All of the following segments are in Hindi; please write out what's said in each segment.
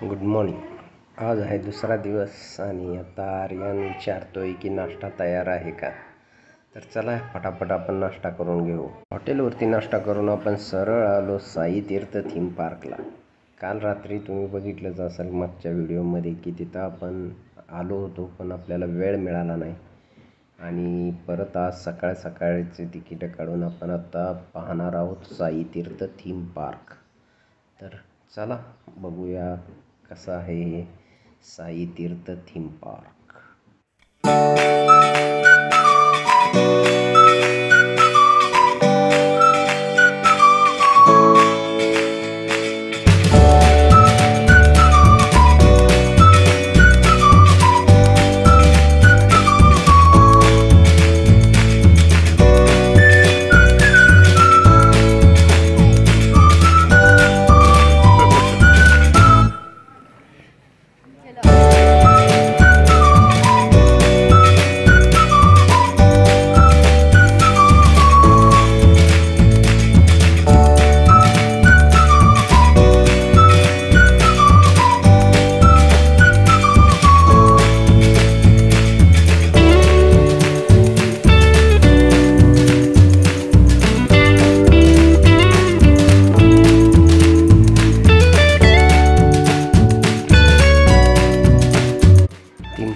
Good morning. आज आहे दुसरा दिवस आणि आता आर्यन विचारतोय की नाश्ता तयार आहे का. तर चला पटापट आपण नाश्ता करून घेऊ. हॉटेलवरती नाश्ता करून आपण सरळ आलो साई तीर्थ थीम पार्कला. काल रात्री तुम्ही बघितलंच असेल मागच्या व्हिडिओमध्ये की तिथं आपण आलो होतो, पण आपल्याला वेळ मिळाला नाही आणि परत आज सकाळ सकाळचे तिकीटं काढून आपण आता पाहणार आहोत साई तीर्थ थीम पार्क. तर चला बघूया कसं आहे हे साई तीर्थ थीम पार्क.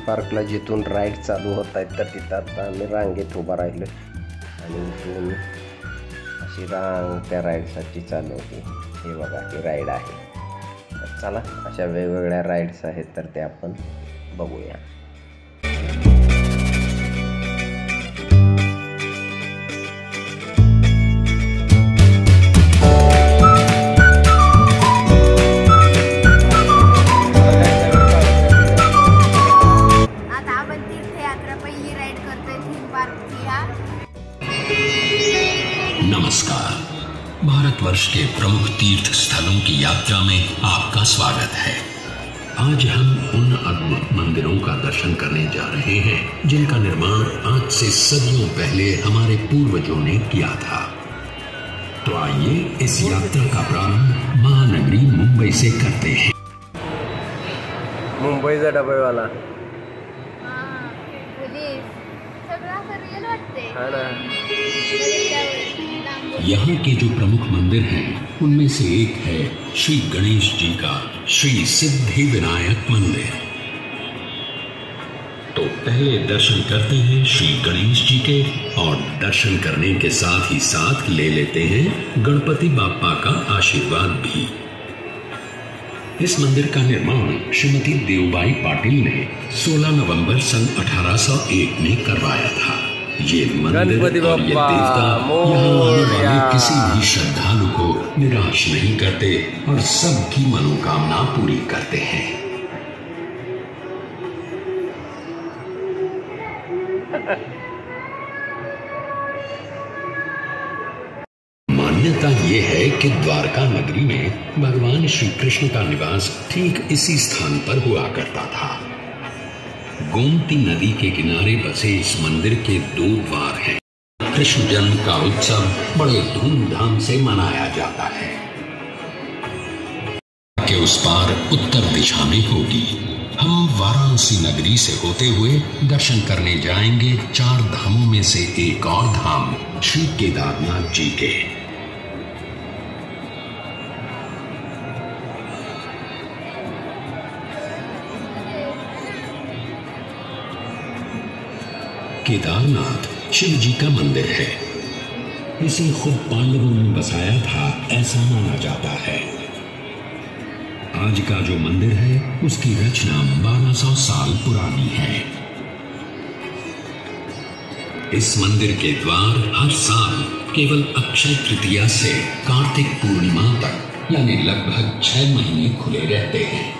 पार्कला जिथून राईड चालू होत आहेत तर तिथं आता आम्ही रांगेत उभा राहिलो आणि इथून अशी रांग त्या राईडसाठी चालू होती. हे बघा ही राईड आहे. तर चला अशा वेगवेगळ्या राईड्स आहेत तर ते आपण बघूया. नमस्कार. भारतवर्ष के प्रमुख तीर्थ स्थलों की यात्रा में आपका स्वागत है. आज हम उन अद्भुत मंदिरों का दर्शन करने जा रहे हैं जिनका निर्माण आज से सदियों पहले हमारे पूर्वजों ने किया था. तो आइए इस यात्रा का प्रारंभ महानगरी मुंबई से करते हैं. मुंबईचा डबेवाला यहाँ के जो प्रमुख मंदिर हैं उनमें से एक है श्री गणेश जी का श्री सिद्धि विनायक मंदिर. तो पहले दर्शन करते हैं श्री गणेश जी के और दर्शन करने के साथ ही साथ ले लेते हैं गणपति बाप्पा का आशीर्वाद भी. इस मंदिर का निर्माण श्रीमती देवबाई पाटिल ने 16 नवंबर सन 1801 में करवाया था. ये मंदिर और ये देवता यहाँ आने वाले किसी भी श्रद्धालु को निराश नहीं करते और सबकी मनोकामना पूरी करते हैं. मान्यता ये है कि द्वारका नगरी में भगवान श्री कृष्ण का निवास ठीक इसी स्थान पर हुआ करता था. गोमती नदी के किनारे बसे इस मंदिर के 2 द्वार हैं. कृष्ण जन्म का उत्सव बड़े धूमधाम से मनाया जाता है. के उस पार उत्तर दिशा में होगी. हम वाराणसी नगरी से होते हुए दर्शन करने जाएंगे 4 धामों में से एक और धाम श्री केदारनाथ जी के. केदारनाथ शिव जी का मंदिर है. इसे खुद पांडवों ने बसाया था ऐसा माना जाता है. आज का जो मंदिर है उसकी रचना 1200 साल पुरानी है. इस मंदिर के द्वार हर साल केवल अक्षय तृतीया से कार्तिक पूर्णिमा तक यानी लगभग 6 महीने खुले रहते हैं.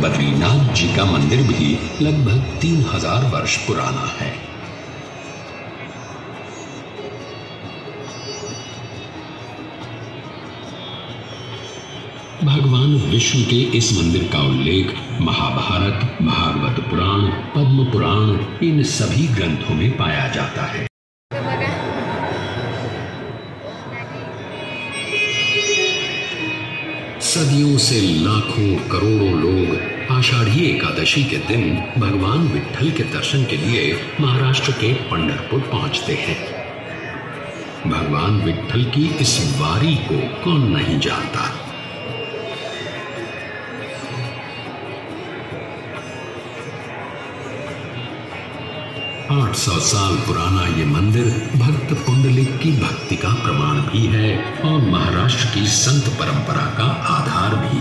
बद्रीनाथ जी का मंदिर भी लगभग 3000 वर्ष पुराना है. भगवान विष्णु के इस मंदिर का उल्लेख महाभारत, भागवत पुराण, पद्म पुराण इन सभी ग्रंथों में पाया जाता है। सदियों से लाखों करोड़ों लोग आषाढ़ी एकादशी के दिन भगवान विट्ठल के दर्शन के लिए महाराष्ट्र के पंढरपुर पहुंचते हैं। भगवान विट्ठल की इस वारी को कौन नहीं जानता। 800 साल पुराना ये मंदिर भक्त पुंडलिक की भक्ति का प्रमाण भी है और महाराष्ट्र की संत परंपरा का आधार भी।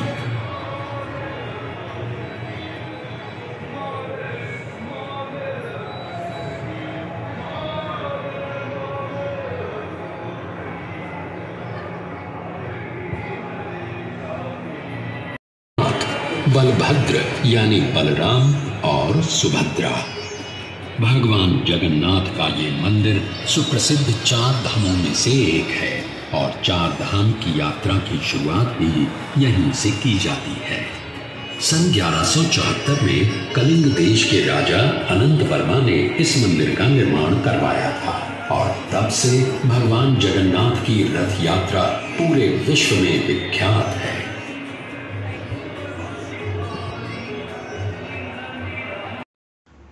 बलभद्र यानी बलराम और सुभद्रा। भगवान जगन्नाथ का ये मंदिर सुप्रसिद्ध 4 धामों में से एक है और 4 धाम की यात्रा की शुरुआत भी यहीं से की जाती है। सन 1174 में कलिंग देश के राजा अनंत वर्मा ने इस मंदिर का निर्माण करवाया था और तब से भगवान जगन्नाथ की रथ यात्रा पूरे विश्व में विख्यात है।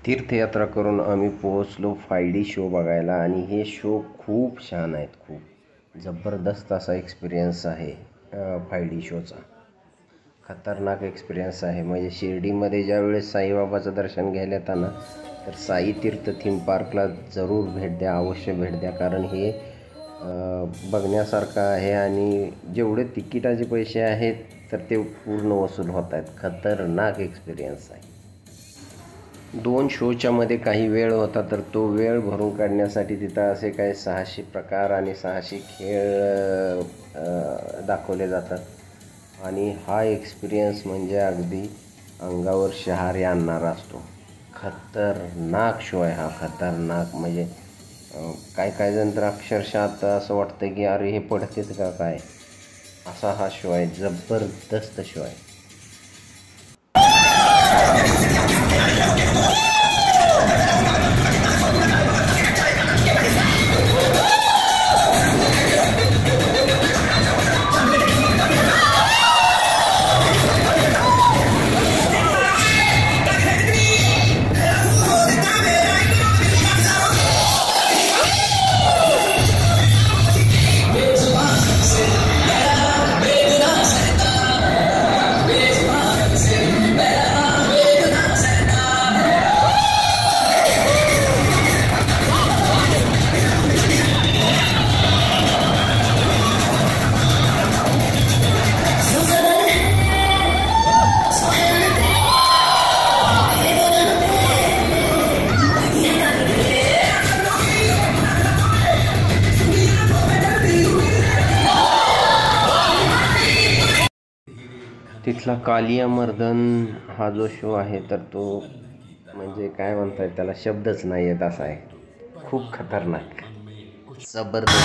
तीर्थयात्रा करून आम्ही पोहोचलो 5D शो बघायला आणि हे शो खूप छान आहेत. खूप जबरदस्त असा एक्सपिरियन्स आहे 5D शोचा. खतरनाक एक्सपिरियन्स आहे. म्हणजे शिर्डीमध्ये ज्यावेळेस साईबाबाचं दर्शन घ्यायला येतं ना तर साई तीर्थ थीम पार्कला जरूर भेट द्या, अवश्य भेट द्या. कारण हे बघण्यासारखं आहे आणि जेवढे तिकिटाचे पैसे आहेत तर ते पूर्ण वसूल होत आहेत. खतरनाक एक्सपिरियन्स आहे. 2 शोच्या मध्ये काही वेळ होता तर तो वेळ भरून काढण्यासाठी तिथं असे काही 600 प्रकार आणि 600 खेळ दाखवले जातात आणि हा एक्सपिरियन्स म्हणजे अगदी अंगावर शहारे आणणारा असतो. खतरनाक शो आहे हा. खतरनाक म्हणजे काय जण तर अक्षरशः आता असं वाटतं की अरे हे पडतेच का काय, असा हा शो आहे. जबरदस्त शो आहे. तिथला कालियामर्दन हा जो शो आहे तर तो म्हणजे काय म्हणतात त्याला शब्दच नाही आहेत असा आहे. खूप खतरनाक, जबरदस्त.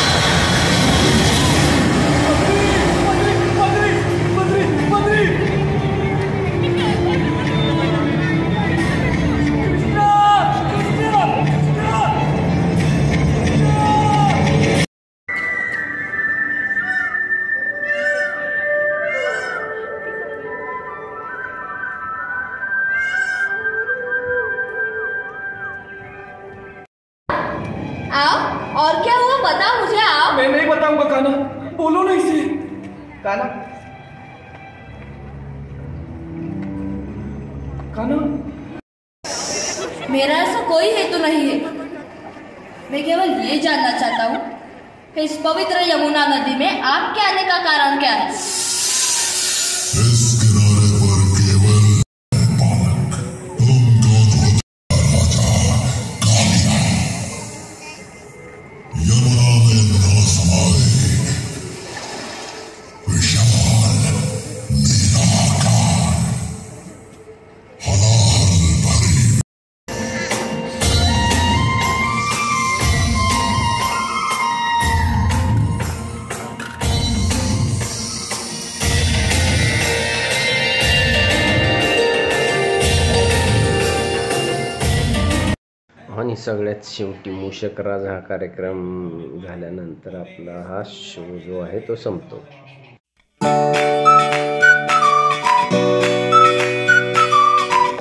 और क्या हुआ बता मुझे. आप मैं नहीं बताऊंगा. कान्हा बोलो ना इसे. कान्हा कान्हा मेरा ऐसा कोई हेतु नहीं है. मैं केवल ये जानना चाहता हूँ कि इस पवित्र यमुना नदी में आपके आने का कारण क्या है. इस किनारे पर केवल बालक तुम दोनों राजा कालिया यमुना में न समाये. विशाल नीलाकार हलाहल भरी आणि सगळ्यात शेवटी मूषक राज हा कार्यक्रम झाल्यानंतर आपला हा शो जो आहे तो संपतो.